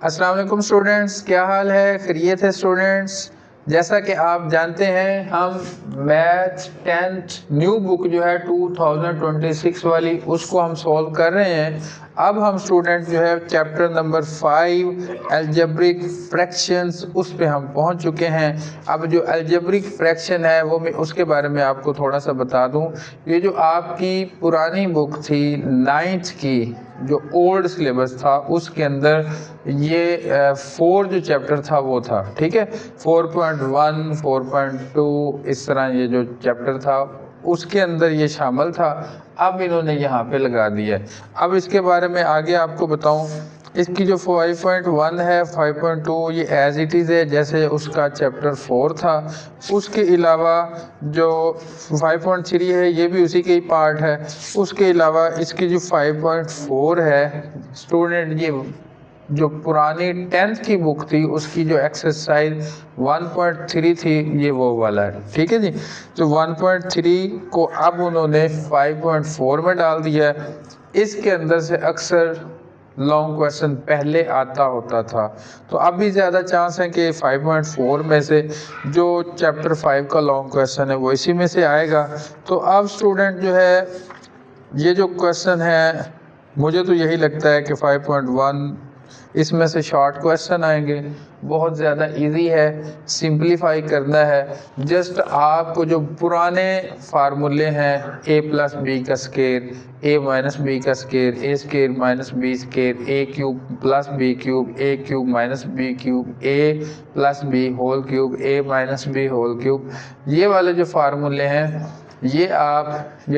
अस्सलाम वालेकुम स्टूडेंट्स, क्या हाल है? खैरियत है स्टूडेंट्स? जैसा कि आप जानते हैं हम मैथ 10th न्यू बुक जो है 2026 वाली उसको हम सॉल्व कर रहे हैं। अब हम स्टूडेंट जो है चैप्टर नंबर 5 अलजेब्रिक फ्रैक्शंस उस पे हम पहुंच चुके हैं। अब जो अलजेब्रिक फ्रैक्शन है वो मैं उसके बारे में आपको थोड़ा सा बता दूं। ये जो आपकी पुरानी बुक थी 9th की, जो ओल्ड सिलेबस था, उसके अंदर ये 4 जो चैप्टर था वो था, ठीक है। 4.1 4.2 इस तरह ये जो चैप्टर था उसके अंदर ये शामिल था। अब इन्होंने यहाँ पे लगा दिया है। अब इसके बारे में आगे आपको बताऊं। इसकी जो 5.1 है 5.2 ये एज इट इज़ है जैसे उसका चैप्टर 4 था। उसके अलावा जो 5.3 है ये भी उसी के ही पार्ट है। उसके अलावा इसकी जो 5.4 है स्टूडेंट, ये जो पुरानी 10th की बुक थी उसकी जो एक्सरसाइज 1.3 थी ये वो वाला है, ठीक है जी। तो 1.3 को अब उन्होंने 5.4 में डाल दिया है। इसके अंदर से अक्सर लॉन्ग क्वेश्चन पहले आता होता था, तो अब भी ज़्यादा चांस है कि 5.4 में से जो चैप्टर 5 का लॉन्ग क्वेश्चन है वो इसी में से आएगा। तो अब स्टूडेंट जो है ये जो क्वेश्चन है मुझे तो यही लगता है कि 5.1 इसमें से शॉर्ट क्वेश्चन आएंगे। बहुत ज़्यादा इजी है, सिंपलीफाई करना है। जस्ट आपको जो पुराने फार्मूले हैं a प्लस बी का स्केयर, a माइनस बी का square, a square minus B square, a cube plus B cube, a cube minus B cube, a plus B whole cube, a minus B whole cube, ये वाले जो फार्मूले हैं ये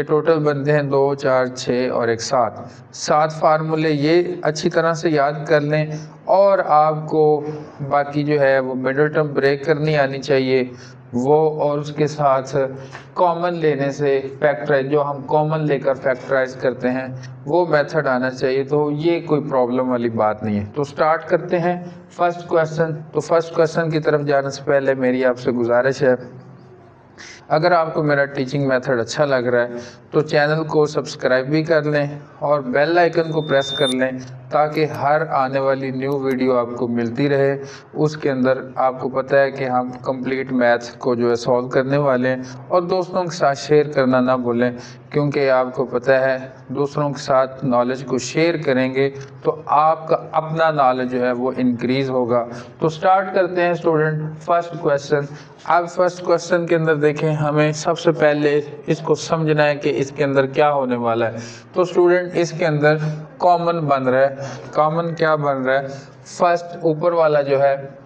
total बनते हैं 2 4 6 और एक 7 फार्मूले। ये अच्छी तरह से याद कर लें और आपको बाकी जो है वो मिडिल टर्म ब्रेक करनी आनी चाहिए वो, और उसके साथ कॉमन लेने से फैक्टराइज, जो हम कॉमन लेकर फैक्टराइज करते हैं वो मेथड आना चाहिए। तो ये कोई प्रॉब्लम वाली बात नहीं है। तो स्टार्ट करते हैं फर्स्ट क्वेश्चन। तो फर्स्ट क्वेश्चन की तरफ जाने से पहले मेरी आपसे गुजारिश है, अगर आपको मेरा टीचिंग मेथड अच्छा लग रहा है तो चैनल को सब्सक्राइब भी कर लें और बेल आइकन को प्रेस कर लें ताकि हर आने वाली न्यू वीडियो आपको मिलती रहे। उसके अंदर आपको पता है कि हम कंप्लीट मैथ को जो है सॉल्व करने वाले हैं, और दोस्तों के साथ शेयर करना ना भूलें, क्योंकि आपको पता है दूसरों के साथ नॉलेज को शेयर करेंगे तो आपका अपना नॉलेज जो है वो इंक्रीज़ होगा। तो स्टार्ट करते हैं स्टूडेंट फर्स्ट क्वेश्चन। अब फर्स्ट क्वेश्चन के अंदर देखें, हमें सबसे पहले इसको समझना है कि इसके अंदर क्या होने वाला है। तो स्टूडेंट इसके अंदर कॉमन बन रहा है। कॉमन क्या बन रहा है? फर्स्ट ऊपर वाला जो है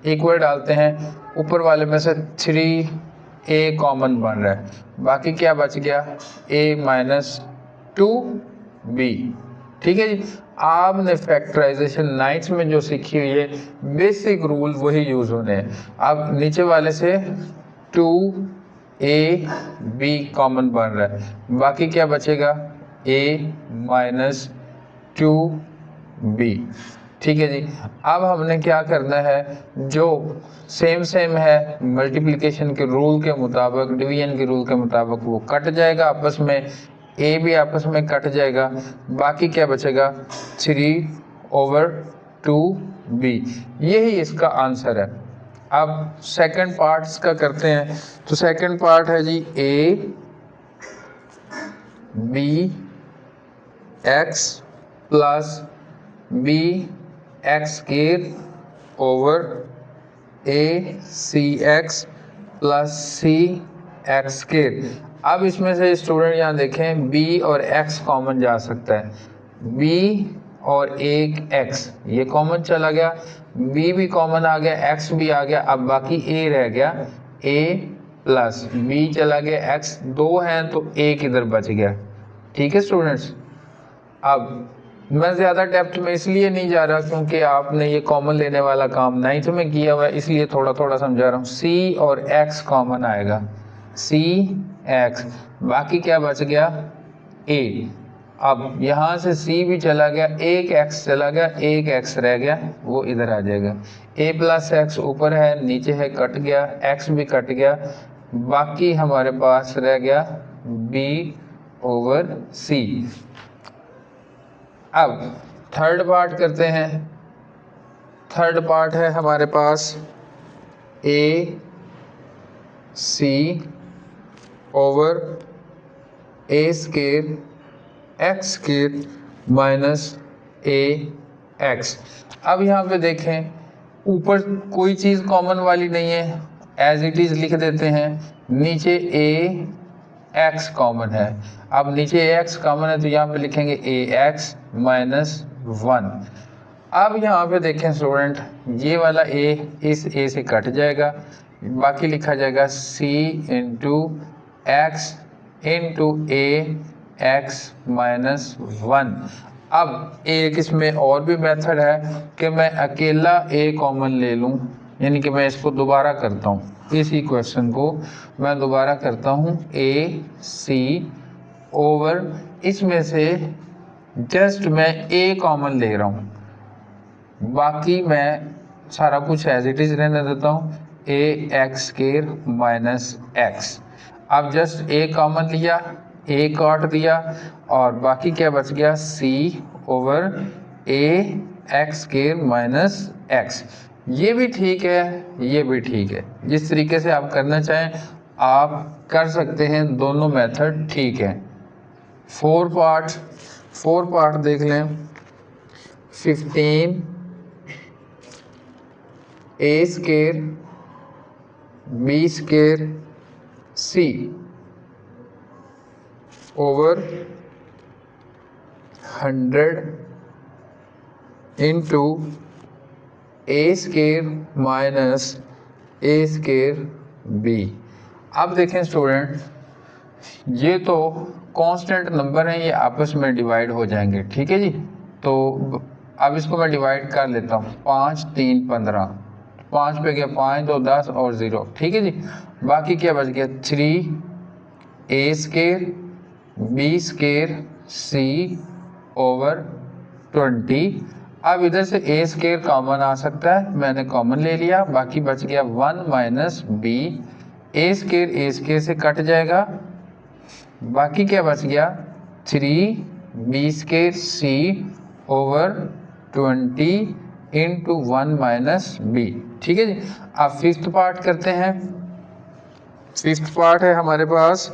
इक्वल डालते हैं, ऊपर वाले में से 3a कॉमन बन रहा है, बाकी क्या बच गया? a माइनस 2b, ठीक है जी। आपने फैक्टराइजेशन 9th में जो सीखी हुई है बेसिक रूल वही यूज होने हैं। अब नीचे वाले से 2ab कॉमन बन रहा है, बाकी क्या बचेगा? a माइनस 2b, ठीक है जी। अब हमने क्या करना है, जो सेम है मल्टीप्लिकेशन के रूल के मुताबिक, डिवीजन के रूल के मुताबिक वो कट जाएगा आपस में, a भी आपस में कट जाएगा, बाकी क्या बचेगा? 3/2b। यही इसका आंसर है। अब सेकंड पार्ट्स का करते हैं। तो सेकंड पार्ट है जी a b x plus b x square over a c x plus c x square. अब इसमें से स्टूडेंट यहाँ देखें b और x कॉमन जा सकता है, b और एक x ये कॉमन चला गया, b भी कॉमन आ गया, x भी आ गया। अब बाकी a रह गया, a प्लस b चला गया, x दो हैं तो a किधर बच गया, ठीक है स्टूडेंट्स। अब मैं ज़्यादा डेप्थ में इसलिए नहीं जा रहा क्योंकि आपने ये कॉमन लेने वाला काम 9th में किया हुआ है, इसलिए थोड़ा थोड़ा समझा रहा हूँ। c और x कॉमन आएगा, c x, बाकी क्या बच गया? a। अब यहाँ से c भी चला गया, एक x चला गया, एक x रह गया, वो इधर आ जाएगा। a प्लस x ऊपर है, नीचे है, कट गया, x भी कट गया, बाकी हमारे पास रह गया b ओवर c। अब थर्ड पार्ट करते हैं। थर्ड पार्ट है हमारे पास ए सी ओवर ए स्केयर एक्स स्केयर माइनस ए एक्स। अब यहाँ पे देखें ऊपर कोई चीज़ कॉमन वाली नहीं है, एज इट इज़ लिख देते हैं। नीचे ए एक्स कॉमन है, अब नीचे ए एक्स कॉमन है तो यहाँ पे लिखेंगे ए एक्स माइनस 1। अब यहाँ पे देखें स्टूडेंट, ये वाला ए इस ए से कट जाएगा, बाकी लिखा जाएगा सी इंटू एक्स इंटू ए एक्स माइनस 1। अब एक इसमें और भी मेथड है कि मैं अकेला ए कॉमन ले लूँ, यानी कि मैं इसको दोबारा करता हूँ, इस इक्वेशन को मैं दोबारा करता हूँ ए सी ओवर, इसमें से जस्ट मैं ए कॉमन ले रहा हूँ, बाकी मैं सारा कुछ एज इट इज़ रहने देता हूँ, ए एक्स स्केयर माइनस एक्स। अब जस्ट ए कॉमन लिया, ए काट दिया और बाकी क्या बच गया सी ओवर ए एक्स स्केयर माइनस एक्स। ये भी ठीक है, ये भी ठीक है, जिस तरीके से आप करना चाहें आप कर सकते हैं, दोनों मेथड ठीक है। फोर पार्ट देख लें। 15 ए स्केयर बी स्केयर सी ओवर 100 इंटू ए स्केयर माइनस ए स्केयर बी। अब देखें स्टूडेंट, ये तो कांस्टेंट नंबर हैं, ये आपस में डिवाइड हो जाएंगे, ठीक है जी। तो अब इसको मैं डिवाइड कर लेता हूँ, 5 3 15, 5 पे गया 5 2 10 और 0, ठीक है जी। बाकी क्या बच गया 3 ए स्केयर बी स्केयर सी ओवर 20। अब इधर से ए स्केयर कॉमन आ सकता है, मैंने कॉमन ले लिया, बाकी बच गया 1 माइनस बी। ए स्केयर से कट जाएगा, बाकी क्या बच गया 3 बी स्केयर सी ओवर 20 इंटू 1 माइनस बी, ठीक है जी। अब फिफ्थ पार्ट करते हैं। फिफ्थ पार्ट है हमारे पास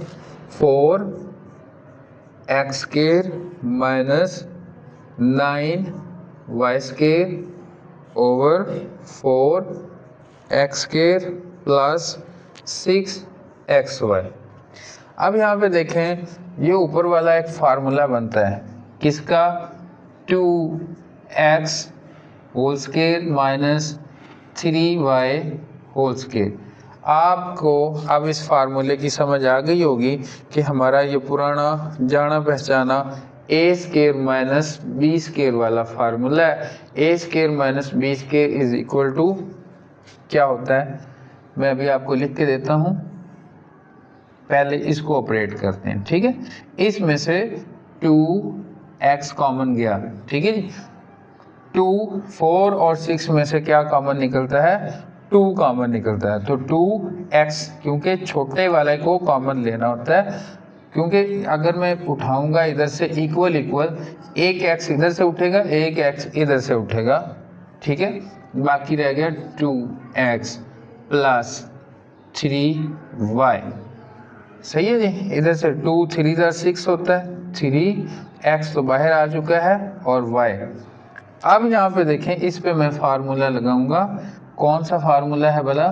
4 X square minus 9 Y square over 4 X square plus 6 X Y. अब यहाँ पे देखें, ये ऊपर वाला एक फार्मूला बनता है किसका, 2x whole square minus 3y whole square. आपको अब इस फार्मूले की समझ आ गई होगी कि हमारा ये पुराना जाना पहचाना a square minus B square वाला फार्मूला है। A square minus B square is equal to क्या होता है, मैं अभी आपको लिख के देता हूँ, पहले इसको ऑपरेट करते हैं, ठीक है। इसमें से 2x कॉमन गया, ठीक है जी। 2 4 और 6 में से क्या कॉमन निकलता है, 2 कॉमन निकलता है। तो 2x, क्योंकि छोटे वाले को कॉमन लेना होता है, क्योंकि अगर मैं उठाऊंगा इधर से इक्वल इक्वल, एक x इधर से उठेगा एक x इधर से उठेगा, ठीक है। बाकी रह गया 2x प्लस 3y, सही है जी। इधर से 2 3 इधर 6 होता है, 3x तो बाहर आ चुका है और y। अब यहाँ पे देखें, इस पे मैं फार्मूला लगाऊंगा, कौन सा फार्मूला है भला,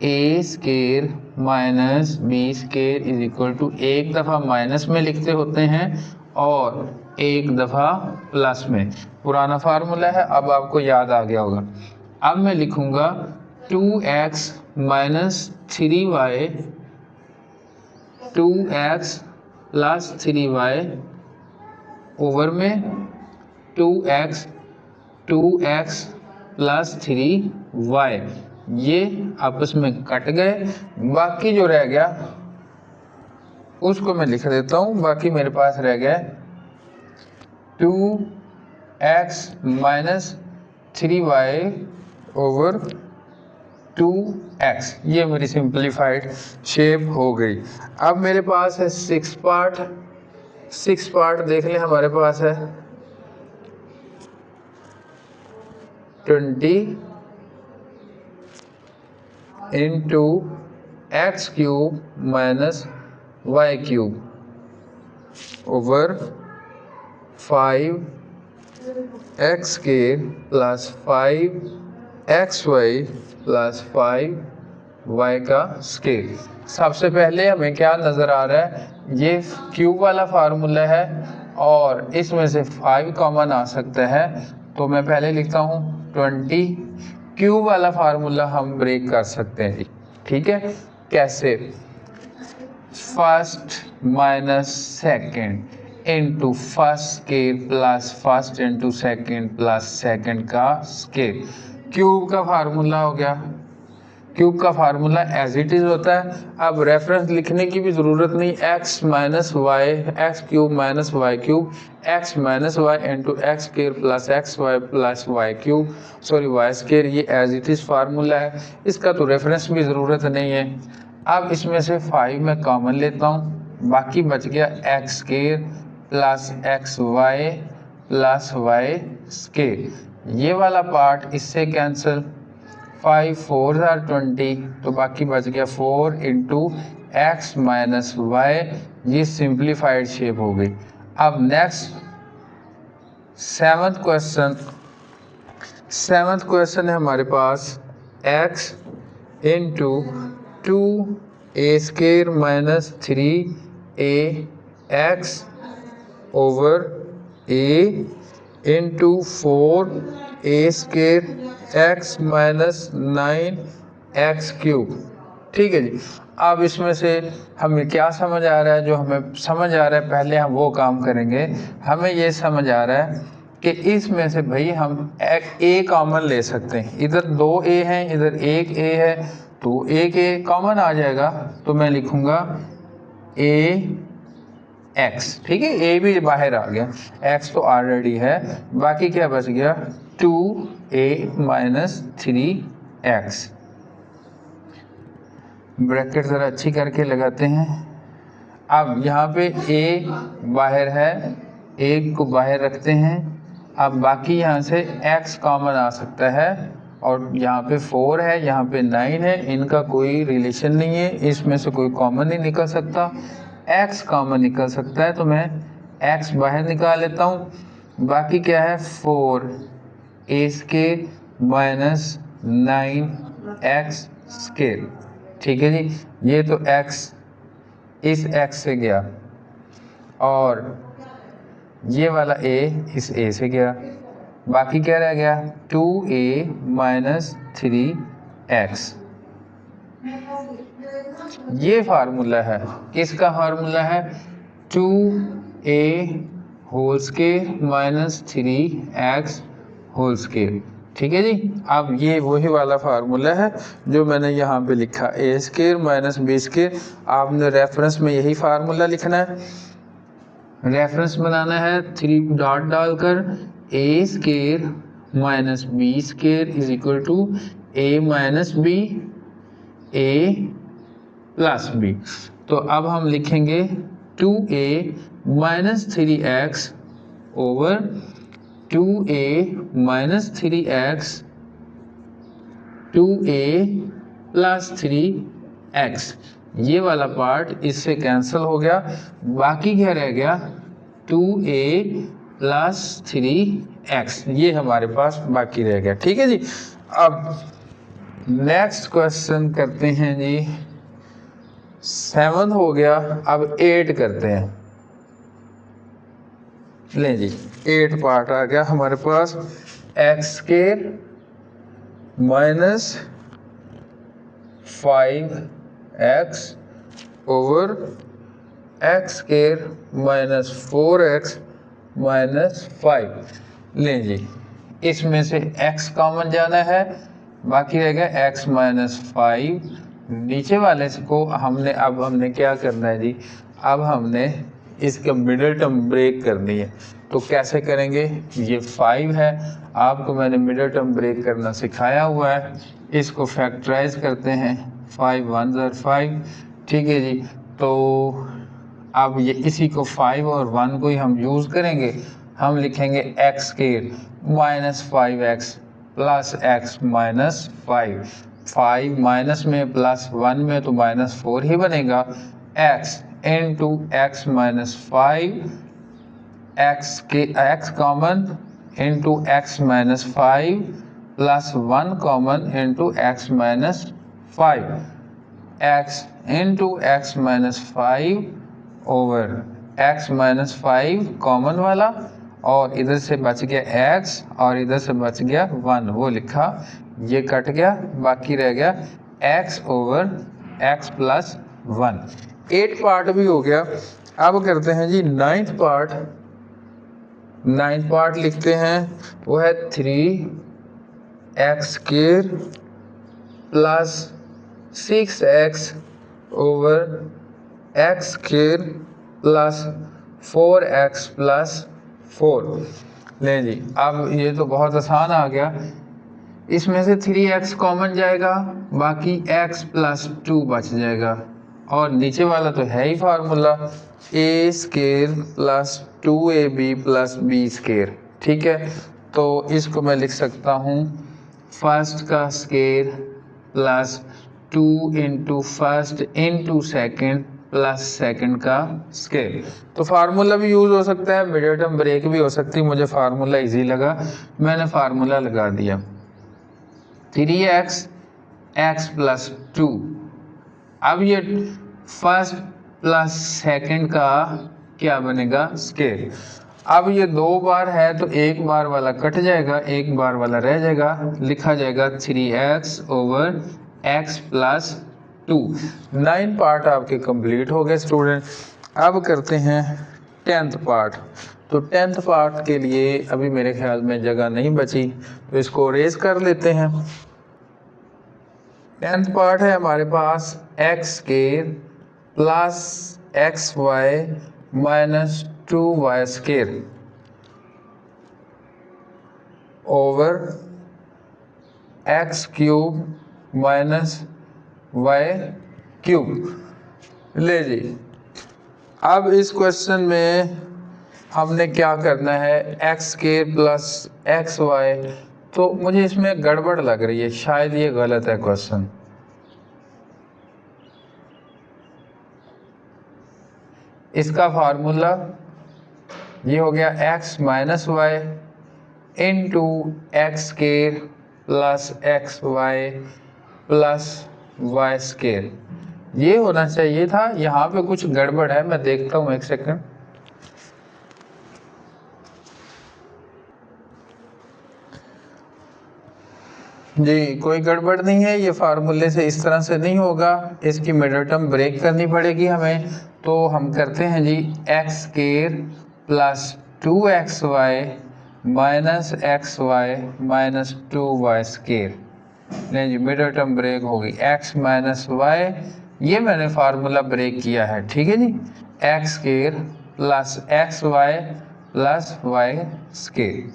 a square minus B square is equal to, एक दफ़ा माइनस में लिखते होते हैं और एक दफ़ा प्लस में, पुराना फार्मूला है, अब आपको याद आ गया होगा। अब मैं लिखूंगा 2x minus 3y 2x plus 3y over में 2x प्लस 3y, ये आपस में कट गए, बाकी जो रह गया उसको मैं लिख देता हूँ। बाकी मेरे पास रह गया 2x minus 3y over 2x, ये मेरी सिंप्लीफाइड शेप हो गई। अब मेरे पास है 6 पार्ट देख लें, हमारे पास है 20 into X cube minus Y cube over 5 X square plus 5 X Y plus 5 Y का स्क्वायर। सबसे पहले हमें क्या नज़र आ रहा है, ये क्यूब वाला फार्मूला है और इसमें से 5 कॉमन आ सकता है, तो मैं पहले लिखता हूँ 20। क्यूब वाला फार्मूला हम ब्रेक कर सकते हैं, ठीक है। कैसे? First minus second into first square plus first into second plus second का स्क्वायर। क्यूब का फार्मूला हो गया, क्यूब का फार्मूला एज इट इज होता है। अब रेफरेंस लिखने की भी ज़रूरत नहीं, X minus Y X cube minus Y cube X minus Y into X square plus X Y plus Y cube sorry Y square, ये एज इट इज फार्मूला है, इसका तो रेफरेंस भी ज़रूरत नहीं है। अब इसमें से 5 मैं कॉमन लेता हूँ, बाकी बच गया X square plus X Y plus Y square. ये वाला पार्ट इससे कैंसिल, 5 4 are 20, तो बाकी बच गया 4 इंटू एक्स माइनस वाई, ये सिंप्लीफाइड शेप हो गई। अब नेक्स्ट सेवन्थ क्वेश्चन है हमारे पास x into 2a square minus 3a x over a into 4a square x minus 9 x cube. ठीक है जी। अब इसमें से हमें क्या समझ आ रहा है, जो हमें समझ आ रहा है पहले हम वो काम करेंगे। हमें ये समझ आ रहा है कि इसमें से भाई हम a कॉमन ले सकते हैं, इधर 2a हैं इधर 1a है, तो एक a कॉमन आ जाएगा, तो मैं लिखूंगा a x। ठीक है, a भी बाहर आ गया, x तो ऑलरेडी है, बाकी क्या बच गया 2a माइनस 3x। ब्रैकेट ज़रा अच्छी करके लगाते हैं। अब यहाँ पे a बाहर है, एक को बाहर रखते हैं। अब बाकी यहाँ से x कॉमन आ सकता है, और यहाँ पे 4 है यहाँ पे 9 है, इनका कोई रिलेशन नहीं है, इसमें से कोई कॉमन नहीं निकल सकता, x कॉमन निकल सकता है, तो मैं x बाहर निकाल लेता हूँ। बाकी क्या है 4a square minus 9x square. ठीक है जी, ये तो x इस x से गया और ये वाला a इस a से गया, बाकी क्या रह गया 2a माइनस 3x। ये फार्मूला है, किसका फार्मूला है 2a whole square minus 3x whole square. ठीक है जी। अब ये वही वाला फार्मूला है जो मैंने यहाँ पे लिखा, a square minus b square. आपने रेफरेंस में यही फार्मूला लिखना है, रेफरेंस बनाना है 3 डॉट डालकर, a square minus b square is equal to a minus b a plus b। तो अब हम लिखेंगे 2a minus 3x over 2a minus 3x 2a plus 3x। ये वाला पार्ट इससे कैंसिल हो गया, बाकी क्या रह गया 2a प्लस 3x, ये हमारे पास बाकी रह गया। ठीक है जी। अब नेक्स्ट क्वेश्चन करते हैं जी, 7 हो गया, अब 8 करते हैं। लें जी, 8 पार्ट आ गया हमारे पास, x square minus 5x over x square minus 4x minus 5। लें जी, इसमें से x कॉमन जाना है, बाकी रह गया x माइनस 5। नीचे वाले को हमने क्या करना है जी, अब हमने इसका मिडिल टर्म ब्रेक करनी है। तो कैसे करेंगे, ये 5 है, आपको मैंने मिडिल टर्म ब्रेक करना सिखाया हुआ है। इसको फैक्टराइज करते हैं, 5 1 are 5। ठीक है जी। तो अब ये इसी को 5 और 1 को ही हम यूज़ करेंगे, हम लिखेंगे x square minus 5x plus x minus 5। 5 minus में प्लस 1 में तो -4 ही बनेगा। x into x minus 5, x common into x minus 5 plus 1 common into x minus 5, x into x minus 5 over x minus 5 common वाला, और इधर से बच गया x और इधर से बच गया 1, वो लिखा, ये कट गया, बाकी रह गया x over x plus 1। 8 part भी हो गया। अब करते हैं जी 9th पार्ट। 9th पार्ट लिखते हैं, वो है 3x square plus 6x over x square plus 4x plus 4। लें जी, अब ये तो बहुत आसान आ गया। इसमें से 3x कॉमन जाएगा, बाकी x प्लस 2 बच जाएगा, और नीचे वाला तो है ही formula, a square plus 2ab plus b square. ठीक है, तो इसको मैं लिख सकता हूँ फर्स्ट का square plus 2 into first into second plus second का स्क्वायर। तो फार्मूला भी यूज़ हो सकता है, मिडिल टर्म ब्रेक भी हो सकती है। मुझे फार्मूला इजी लगा, मैंने फार्मूला लगा दिया 3x x प्लस 2। अब ये फर्स्ट प्लस सेकेंड का क्या बनेगा, स्क्वायर। अब ये 2 बार है तो 1 बार वाला कट जाएगा, 1 बार वाला रह जाएगा, लिखा जाएगा 3x over x plus 2। 9 part आपके कंप्लीट हो गए स्टूडेंट। अब करते हैं 10th पार्ट। तो 10th पार्ट के लिए अभी मेरे ख्याल में जगह नहीं बची, तो इसको रेज कर लेते हैं। 10th पार्ट है हमारे पास x square plus xy minus 2y square over x cube minus y cube. ले जी, अब इस क्वेश्चन में हमने क्या करना है, x स्क्वायर प्लस xy, तो मुझे इसमें गड़बड़ लग रही है, शायद ये गलत है क्वेश्चन। इसका फार्मूला ये हो गया x minus Y into X square plus X Y plus Y square. ये होना चाहिए था, यहाँ पे कुछ गड़बड़ है, मैं देखता हूँ, एक सेकंड। जी कोई गड़बड़ नहीं है, ये फार्मूले से इस तरह से नहीं होगा, इसकी मिडिल टर्म ब्रेक करनी पड़ेगी हमें। तो हम करते हैं जी x square plus 2xy minus xy minus 2y square. नहीं जी, मिडिल टर्म ब्रेक होगी, x माइनस वाई, ये मैंने फार्मूला ब्रेक किया है, ठीक है जी। X square plus xy plus Y square.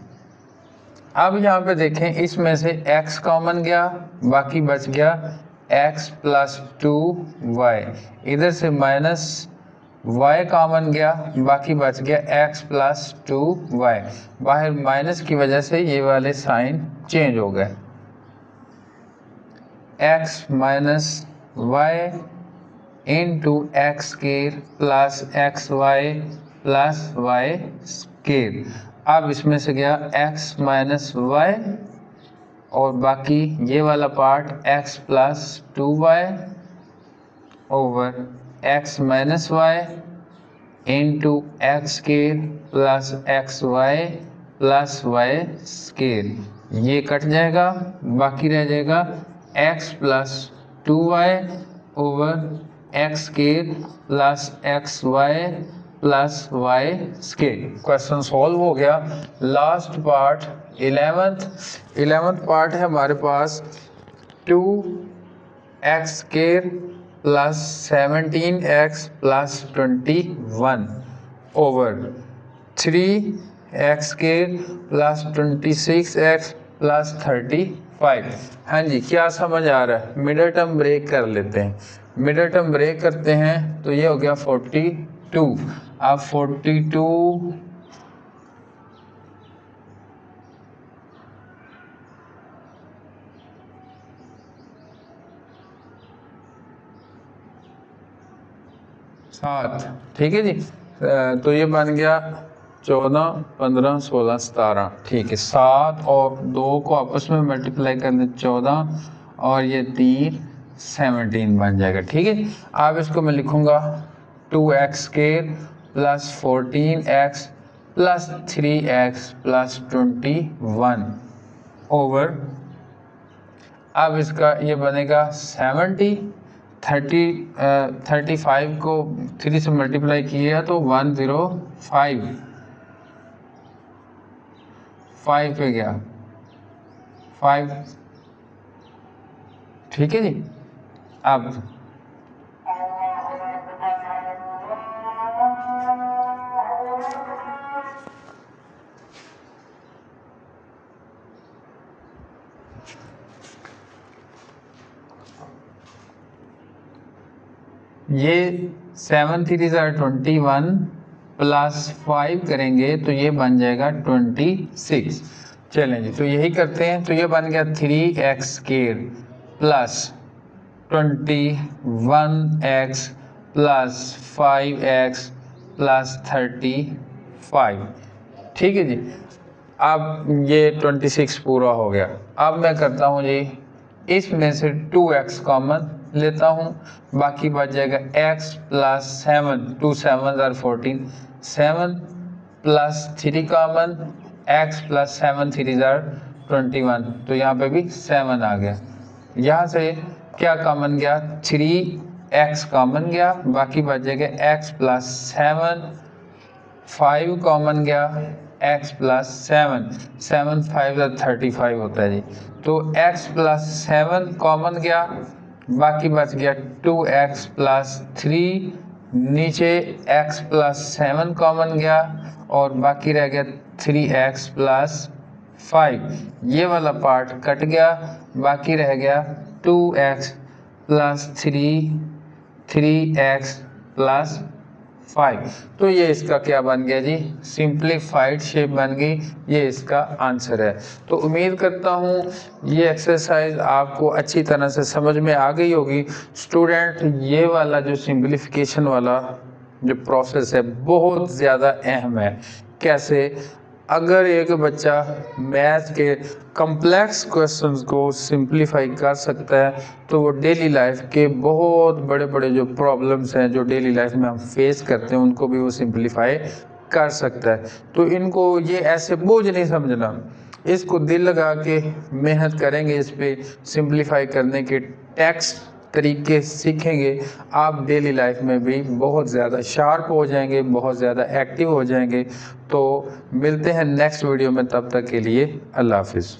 अब यहाँ पे देखें, इसमें से x कॉमन गया, बाकी बच गया x प्लस 2y, इधर से माइनस y कॉमन गया, बाकी बच गया x प्लस 2y। बाहर माइनस की वजह से ये वाले साइन चेंज हो गए, x minus Y into X square plus X Y plus Y square. अब इसमें से गया x माइनस वाई, और बाकी ये वाला part x plus 2y over x minus Y into X square plus X Y plus Y square. ये cut जाएगा, बाकी रह जाएगा x plus 2y over x square plus X Y plus Y square. Question solve हो गया। Last part 11th part है हमारे पास 2x square plus 17x plus 21 over 3x square plus 26x plus 35। हाँ जी, क्या समझ आ रहा है? मिडिल टर्म ब्रेक कर लेते हैं। मिडिल टर्म ब्रेक करते हैं तो ये हो गया 42। अब 42 7, ठीक है जी। तो ये बन गया 14, 15, 16, 17, ठीक है। 7 और 2 को आपस में मल्टीप्लाई कर दें 14 और ये 3 17 बन जाएगा, ठीक है। अब इसको मैं लिखूंगा 2x square plus 14x plus 3x plus 21 over, अब इसका ये बनेगा 70, 35 को 3 से मल्टीप्लाई किया तो 105, 5 पे गया 5, ठीक है जी। अब ये 7 3 21 प्लस 5 करेंगे तो ये बन जाएगा 26। चलें जी, तो यही करते हैं। तो ये बन गया 3x square plus 21x plus 5x plus 35, ठीक है जी। अब ये 26 पूरा हो गया। अब मैं करता हूँ जी, इसमें से 2x कॉमन लेता हूँ, बाकी बच जाएगा x plus 7, 2 7 14, 7 plus 3 common, x plus 7 3 21, तो यहाँ पे भी 7 आ गया। यहाँ से क्या कॉमन गया, 3x कॉमन गया, बाकी बच जाएगा x प्लस 7, 5 कॉमन गया, x प्लस 7, 7 5 35 होता है जी। तो x प्लस 7 कॉमन गया, बाकी बच गया 2x प्लस 3, नीचे x प्लस 7 कॉमन गया और बाकी रह गया 3x प्लस 5, ये वाला पार्ट कट गया, बाकी रह गया 2x प्लस 3, 3x प्लस 5। तो ये इसका क्या बन गया जी, सिंप्लीफाइड शेप बन गई। ये इसका आंसर है। तो उम्मीद करता हूँ ये एक्सरसाइज आपको अच्छी तरह से समझ में आ गई होगी। स्टूडेंट, ये वाला जो सिंप्लीफिकेशन वाला जो प्रोसेस है बहुत ज़्यादा अहम है। कैसे, अगर एक बच्चा मैथ के कॉम्प्लेक्स क्वेश्चंस को सिंप्लीफाई कर सकता है तो वो डेली लाइफ के बहुत बड़े बड़े जो प्रॉब्लम्स हैं जो डेली लाइफ में हम फेस करते हैं उनको भी वो सिंप्लीफाई कर सकता है। तो इनको ये ऐसे बोझ नहीं समझना, इसको दिल लगा के मेहनत करेंगे, इस पे सिंप्लीफाई करने के टेक्स्ट तरीके सीखेंगे, आप डेली लाइफ में भी बहुत ज़्यादा शार्प हो जाएंगे, बहुत ज़्यादा एक्टिव हो जाएंगे। तो मिलते हैं नेक्स्ट वीडियो में, तब तक के लिए अल्लाह हाफिज़।